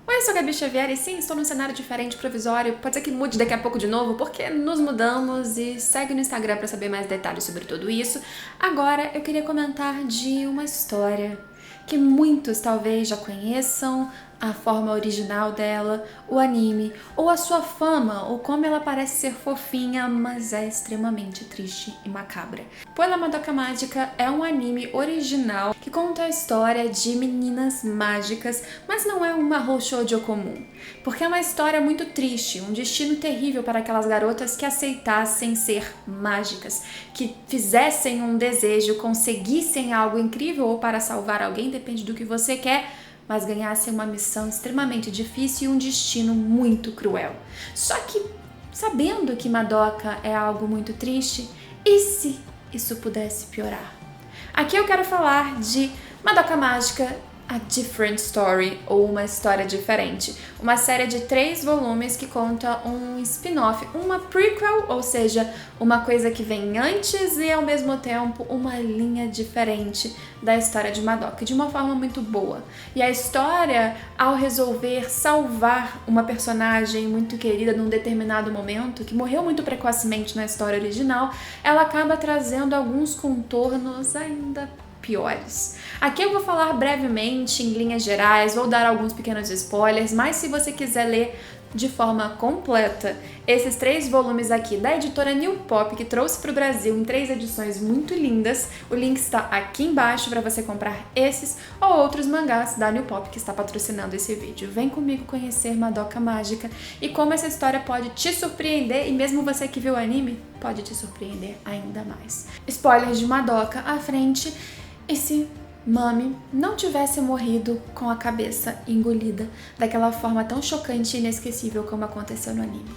Oi, eu sou a Gabi Xavier e sim, estou num cenário diferente, provisório. Pode ser que mude daqui a pouco de novo, porque nos mudamos e segue no Instagram para saber mais detalhes sobre tudo isso. Agora eu queria comentar de uma história que muitos talvez já conheçam, a forma original dela, o anime, ou a sua fama, ou como ela parece ser fofinha, mas é extremamente triste e macabra. Puella Madoka Mágica é um anime original que conta a história de meninas mágicas, mas não é um mahou shoujo comum, porque é uma história muito triste, um destino terrível para aquelas garotas que aceitassem ser mágicas, que fizessem um desejo, conseguissem algo incrível ou para salvar alguém, depende do que você quer, mas ganhassem uma missão extremamente difícil e um destino muito cruel. Só que, sabendo que Madoka é algo muito triste, e se isso pudesse piorar? Aqui eu quero falar de Madoka Mágica, A Different Story, ou Uma História Diferente, uma série de 3 volumes que conta um spin-off, uma prequel, ou seja, uma coisa que vem antes e ao mesmo tempo uma linha diferente da história de Madoka, de uma forma muito boa. E a história, ao resolver salvar uma personagem muito querida num determinado momento, que morreu muito precocemente na história original, ela acaba trazendo alguns contornos ainda piores. Aqui eu vou falar brevemente, em linhas gerais, vou dar alguns pequenos spoilers, mas se você quiser ler de forma completa esses 3 volumes aqui da editora New Pop, que trouxe para o Brasil em 3 edições muito lindas, o link está aqui embaixo para você comprar esses ou outros mangás da New Pop que está patrocinando esse vídeo. Vem comigo conhecer Madoka Mágica e como essa história pode te surpreender, e mesmo você que viu o anime, pode te surpreender ainda mais. Spoilers de Madoka à frente. E se Mami não tivesse morrido com a cabeça engolida daquela forma tão chocante e inesquecível como aconteceu no anime?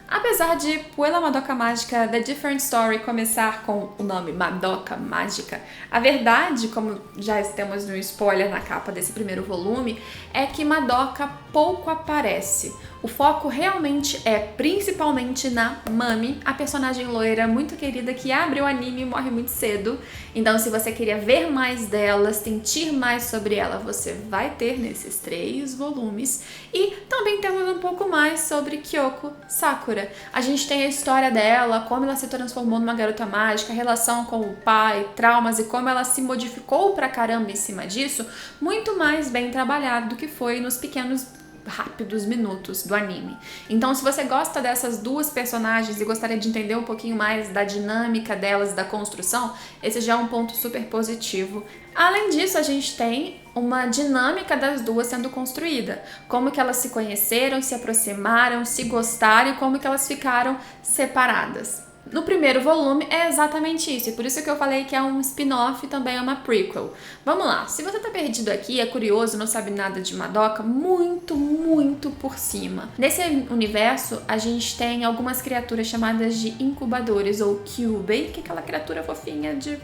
Apesar de Puella Madoka Mágica The Different Story começar com o nome Madoka Mágica, a verdade, como já temos no spoiler na capa desse primeiro volume, é que Madoka pouco aparece. O foco realmente é principalmente na Mami, a personagem loira muito querida que abre o anime e morre muito cedo. Então, se você queria ver mais dela, sentir mais sobre ela, você vai ter nesses 3 volumes. E também temos um pouco mais sobre Kyoko Sakura. A gente tem a história dela, como ela se transformou numa garota mágica, a relação com o pai, traumas e como ela se modificou pra caramba em cima disso, muito mais bem trabalhado do que foi nos pequenos rápidos minutos do anime. Então, se você gosta dessas 2 personagens e gostaria de entender um pouquinho mais da dinâmica delas, da construção, esse já é um ponto super positivo. Além disso, a gente tem uma dinâmica das 2 sendo construída. Como que elas se conheceram, se aproximaram, se gostaram e como que elas ficaram separadas. No primeiro volume é exatamente isso, e por isso que eu falei que é um spin-off e também é uma prequel. Vamos lá, se você tá perdido aqui, é curioso, não sabe nada de Madoka, muito por cima. Nesse universo, a gente tem algumas criaturas chamadas de incubadores, ou Kyubey, que é aquela criatura fofinha de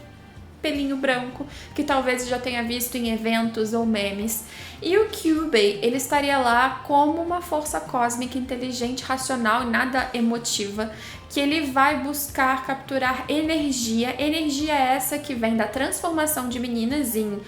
pelinho branco, que talvez já tenha visto em eventos ou memes. E o Kyubey, ele estaria lá como uma força cósmica inteligente, racional e nada emotiva, que ele vai buscar capturar energia essa que vem da transformação de meninas em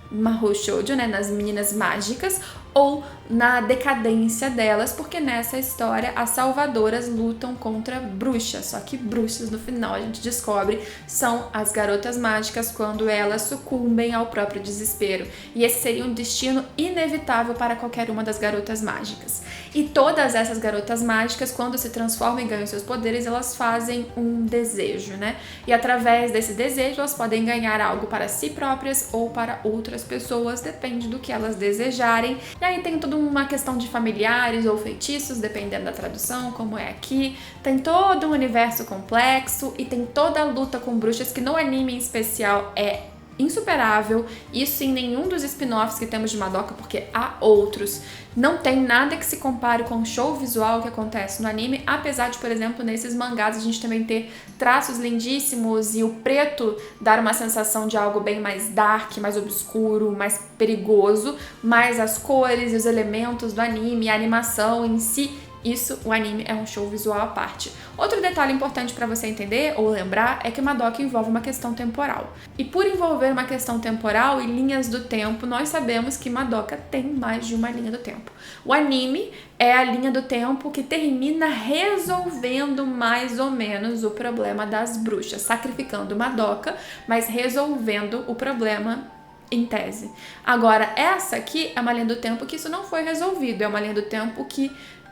mahou shoujo, né, nas meninas mágicas, ou na decadência delas, porque nessa história as salvadoras lutam contra bruxas, só que bruxas no final a gente descobre são as garotas mágicas quando elas sucumbem ao próprio desespero, e esse seria um destino inevitável para qualquer uma das garotas mágicas. E todas essas garotas mágicas, quando se transformam e ganham seus poderes, elas fazem um desejo, né? E através desse desejo elas podem ganhar algo para si próprias ou para outras pessoas, depende do que elas desejarem. E aí tem toda uma questão de familiares ou feitiços, dependendo da tradução, como é aqui. Tem todo um universo complexo e tem toda a luta com bruxas, que no anime em especial é insuperável. Isso em nenhum dos spin-offs que temos de Madoka, porque há outros. Não tem nada que se compare com o show visual que acontece no anime, apesar de, por exemplo, nesses mangás a gente também ter traços lindíssimos e o preto dar uma sensação de algo bem mais dark, mais obscuro, mais perigoso, mas as cores e os elementos do anime, a animação em si Isso, o anime é um show visual à parte. Outro detalhe importante para você entender ou lembrar é que Madoka envolve uma questão temporal. E por envolver uma questão temporal e linhas do tempo, nós sabemos que Madoka tem mais de uma linha do tempo. O anime é a linha do tempo que termina resolvendo mais ou menos o problema das bruxas, sacrificando Madoka, mas resolvendo o problema em tese. Agora, essa aqui é uma linha do tempo que isso não foi resolvido, é uma linha do tempo que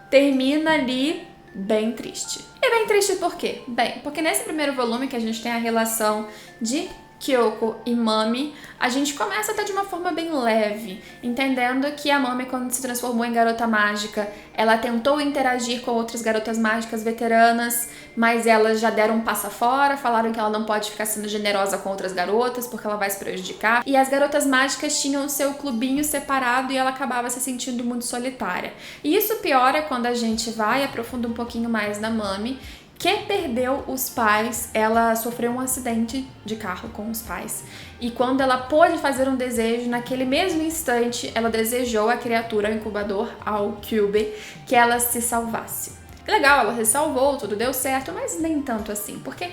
termina ali bem triste. E bem triste por quê? Bem, porque nesse primeiro volume que a gente tem a relação de Kyoko e Mami, a gente começa até de uma forma bem leve, entendendo que a Mami, quando se transformou em garota mágica, ela tentou interagir com outras garotas mágicas veteranas, mas elas já deram um passo fora, falaram que ela não pode ficar sendo generosa com outras garotas porque ela vai se prejudicar. E as garotas mágicas tinham o seu clubinho separado e ela acabava se sentindo muito solitária. E isso piora quando a gente vai e aprofunda um pouquinho mais na Mami, que perdeu os pais. Ela sofreu um acidente de carro com os pais. E quando ela pôde fazer um desejo, naquele mesmo instante, ela desejou à criatura, ao incubador, ao Cube, que ela se salvasse. Legal, ela se salvou, tudo deu certo, mas nem tanto assim. Por que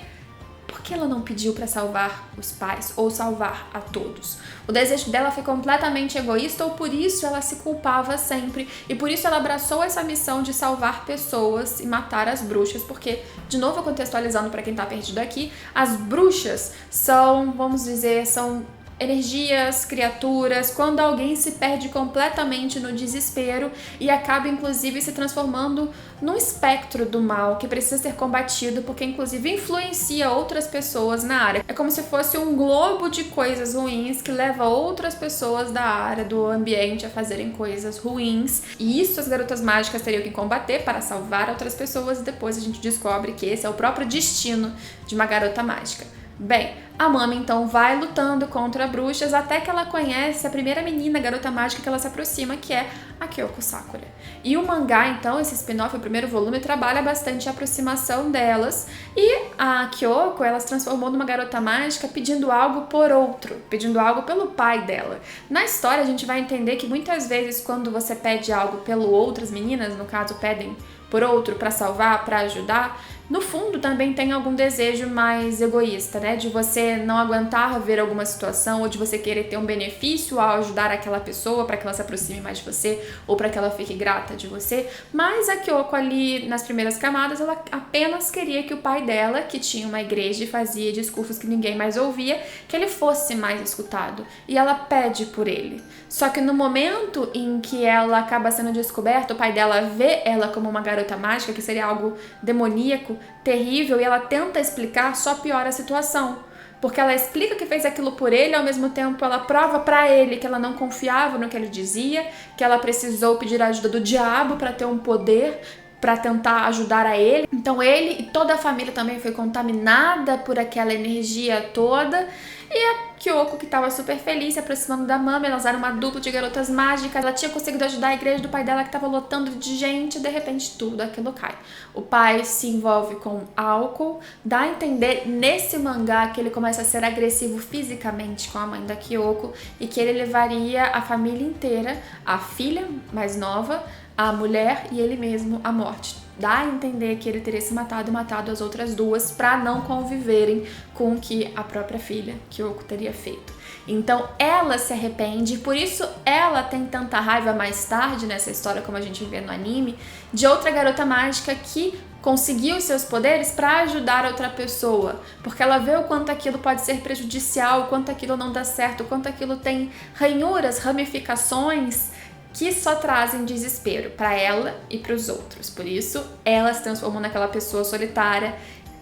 ela não pediu para salvar os pais ou salvar a todos? O desejo dela foi completamente egoísta ou por isso ela se culpava sempre e por isso ela abraçou essa missão de salvar pessoas e matar as bruxas, porque, de novo contextualizando para quem tá perdido aqui, as bruxas são, vamos dizer, são energias, criaturas, quando alguém se perde completamente no desespero e acaba inclusive se transformando num espectro do mal que precisa ser combatido porque inclusive influencia outras pessoas na área. É como se fosse um globo de coisas ruins que leva outras pessoas da área, do ambiente a fazerem coisas ruins, e isso as garotas mágicas teriam que combater para salvar outras pessoas, e depois a gente descobre que esse é o próprio destino de uma garota mágica. Bem, a Mami então vai lutando contra bruxas até que ela conhece a primeira menina, garota mágica, que ela se aproxima, que é a Kyoko Sakura. E o mangá, então, esse spin-off, o primeiro volume, trabalha bastante a aproximação delas. E a Kyoko, ela se transformou numa garota mágica pedindo algo por outro, pedindo algo pelo pai dela. Na história, a gente vai entender que muitas vezes quando você pede algo pelo outras meninas, no caso, pedem por outro para salvar, para ajudar, no fundo também tem algum desejo mais egoísta, né? De você não aguentar ver alguma situação ou de você querer ter um benefício ao ajudar aquela pessoa para que ela se aproxime mais de você ou para que ela fique grata de você. Mas a Kyoko ali nas primeiras camadas, ela apenas queria que o pai dela, que tinha uma igreja e fazia discursos que ninguém mais ouvia, que ele fosse mais escutado. E ela pede por ele. Só que no momento em que ela acaba sendo descoberta, o pai dela vê ela como uma garota mágica, que seria algo demoníaco, terrível, e ela tenta explicar, só piora a situação. Porque ela explica que fez aquilo por ele, ao mesmo tempo ela prova pra ele que ela não confiava no que ele dizia, que ela precisou pedir a ajuda do diabo para ter um poder, para tentar ajudar a ele. Então ele e toda a família também foi contaminada por aquela energia toda. E a Kyoko, que estava super feliz, se aproximando da Mami, elas eram uma dupla de garotas mágicas, ela tinha conseguido ajudar a igreja do pai dela, que estava lotando de gente, e de repente tudo aquilo cai. O pai se envolve com álcool, dá a entender nesse mangá que ele começa a ser agressivo fisicamente com a mãe da Kyoko e que ele levaria a família inteira, a filha mais nova, a mulher e ele mesmo à morte. Dá a entender que ele teria se matado e matado as outras duas para não conviverem com o que a própria filha, Kyoko, teria feito. Então ela se arrepende, por isso ela tem tanta raiva mais tarde nessa história, como a gente vê no anime, de outra garota mágica que conseguiu seus poderes para ajudar outra pessoa, porque ela vê o quanto aquilo pode ser prejudicial, o quanto aquilo não dá certo, o quanto aquilo tem ranhuras, ramificações que só trazem desespero para ela e para os outros. Por isso, ela se transformou naquela pessoa solitária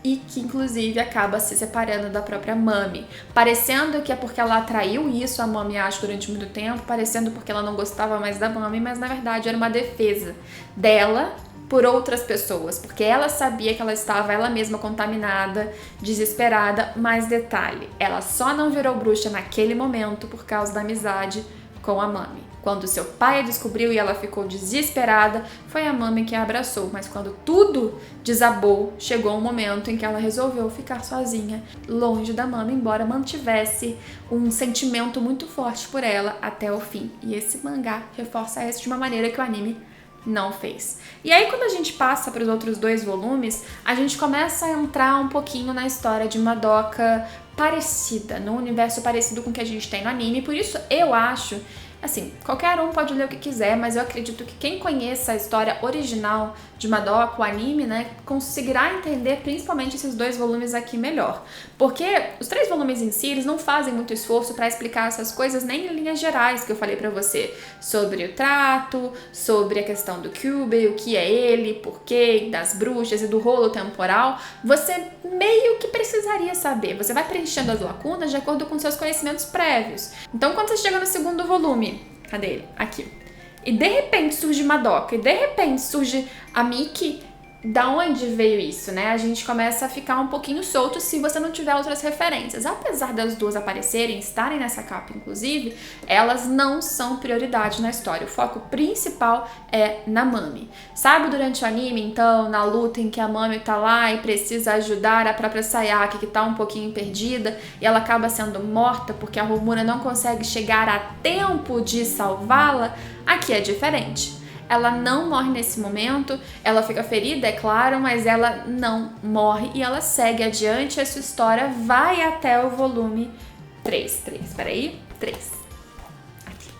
e que, inclusive, acaba se separando da própria Mami. Parecendo que é porque ela atraiu isso, a Mami acha, durante muito tempo, parecendo porque ela não gostava mais da Mami, mas, na verdade, era uma defesa dela por outras pessoas, porque ela sabia que ela estava ela mesma contaminada, desesperada. Mas detalhe, ela só não virou bruxa naquele momento por causa da amizade com a Mami. Quando seu pai a descobriu e ela ficou desesperada, foi a Mami que a abraçou. Mas quando tudo desabou, chegou um momento em que ela resolveu ficar sozinha, longe da Mami, embora mantivesse um sentimento muito forte por ela até o fim. E esse mangá reforça isso de uma maneira que o anime não fez. E aí, quando a gente passa para os outros 2 volumes, a gente começa a entrar um pouquinho na história de Madoka parecida, num universo parecido com o que a gente tem no anime. Por isso, eu acho, assim, qualquer um pode ler o que quiser, mas eu acredito que quem conheça a história original de Madoka, o anime, né, conseguirá entender principalmente esses 2 volumes aqui melhor. Porque os 3 volumes em si, eles não fazem muito esforço para explicar essas coisas nem em linhas gerais que eu falei pra você, sobre o trato, sobre a questão do Kyubey, o que é ele, porquê, das bruxas e do rolo temporal. Você meio que precisaria saber. Você vai preenchendo as lacunas de acordo com seus conhecimentos prévios. Então, quando você chega no 2º volume, cadê ele? Aqui. E de repente surge Madoka, e de repente surge a Miki. Da onde veio isso, né? A gente começa a ficar um pouquinho solto se você não tiver outras referências. Apesar das 2 aparecerem, estarem nessa capa inclusive, elas não são prioridade na história. O foco principal é na Mami. Sabe durante o anime, então, na luta em que a Mami tá lá e precisa ajudar a própria Sayaka, que tá um pouquinho perdida, e ela acaba sendo morta porque a Homura não consegue chegar a tempo de salvá-la? Aqui é diferente. Ela não morre nesse momento, ela fica ferida, é claro, mas ela não morre e ela segue adiante. Essa história vai até o volume 3. Aqui.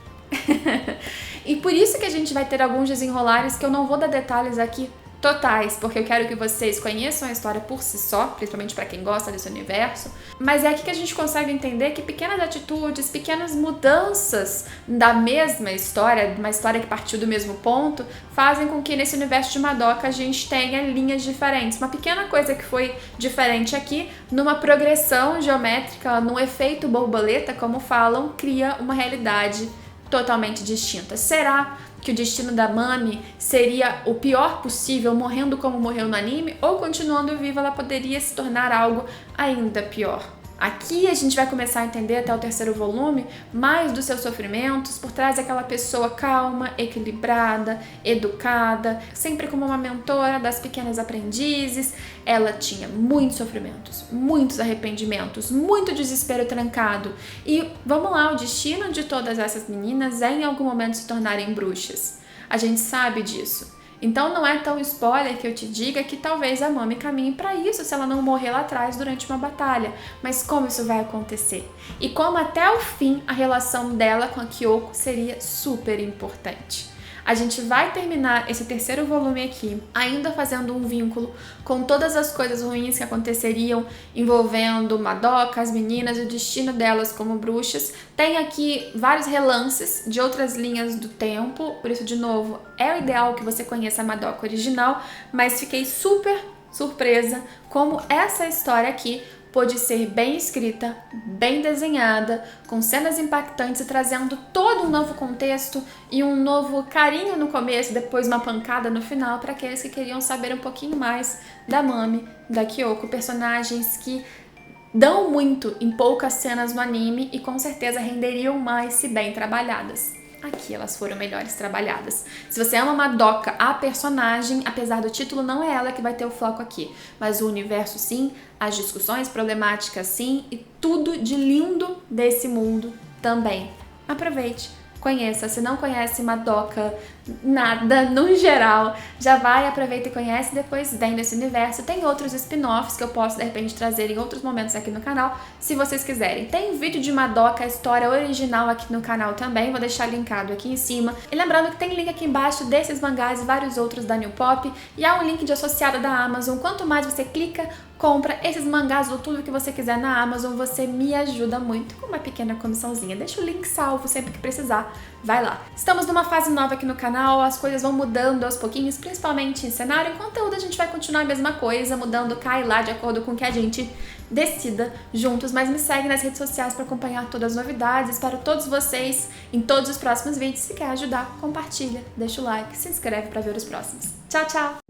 E por isso que a gente vai ter alguns desenrolares que eu não vou dar detalhes aqui totais, porque eu quero que vocês conheçam a história por si só, principalmente para quem gosta desse universo, mas é aqui que a gente consegue entender que pequenas atitudes, pequenas mudanças da mesma história, uma história que partiu do mesmo ponto, fazem com que nesse universo de Madoka a gente tenha linhas diferentes. Uma pequena coisa que foi diferente aqui, numa progressão geométrica, num efeito borboleta, como falam, cria uma realidade totalmente distinta. Será que o destino da Mami seria o pior possível, morrendo como morreu no anime, ou continuando viva ela poderia se tornar algo ainda pior? Aqui a gente vai começar a entender até o 3º volume mais dos seus sofrimentos por trás daquela pessoa calma, equilibrada, educada, sempre como uma mentora das pequenas aprendizes. Ela tinha muitos sofrimentos, muitos arrependimentos, muito desespero trancado. E vamos lá, o destino de todas essas meninas é em algum momento se tornarem bruxas. A gente sabe disso. Então não é tão spoiler que eu te diga que talvez a Mami caminhe para isso se ela não morrer lá atrás durante uma batalha. Mas como isso vai acontecer? E como até o fim a relação dela com a Kyoko seria super importante. A gente vai terminar esse 3º volume aqui ainda fazendo um vínculo com todas as coisas ruins que aconteceriam envolvendo Madoka, as meninas e o destino delas como bruxas. Tem aqui vários relances de outras linhas do tempo, por isso, de novo, é o ideal que você conheça a Madoka original, mas fiquei super surpresa como essa história aqui pôde ser bem escrita, bem desenhada, com cenas impactantes e trazendo todo um novo contexto e um novo carinho no começo, depois uma pancada no final para aqueles que queriam saber um pouquinho mais da Mami, da Kyoko, personagens que dão muito em poucas cenas no anime e com certeza renderiam mais se bem trabalhadas. Aqui elas foram melhores trabalhadas. Se você ama Madoka, a personagem, apesar do título, não é ela que vai ter o foco aqui, mas o universo sim, as discussões problemáticas sim, e tudo de lindo desse mundo também. Aproveite, conheça. Se não conhece Madoka, nada, no geral, já vai, aproveita e conhece, depois vem nesse universo. Tem outros spin-offs que eu posso, de repente, trazer em outros momentos aqui no canal, se vocês quiserem. Tem vídeo de Madoka, a história original aqui no canal também, vou deixar linkado aqui em cima. E lembrando que tem link aqui embaixo desses mangás e vários outros da New Pop, e há um link de associado da Amazon. Quanto mais você clica, compra esses mangás ou tudo que você quiser na Amazon, você me ajuda muito com uma pequena comissãozinha. Deixa o link salvo sempre que precisar, vai lá. Estamos numa fase nova aqui no canal, as coisas vão mudando aos pouquinhos, principalmente em cenário. Em conteúdo a gente vai continuar a mesma coisa, mudando cá e lá de acordo com o que a gente decida juntos, mas me segue nas redes sociais para acompanhar todas as novidades. Espero todos vocês em todos os próximos vídeos. Se quer ajudar, compartilha, deixa o like, se inscreve para ver os próximos. Tchau, tchau!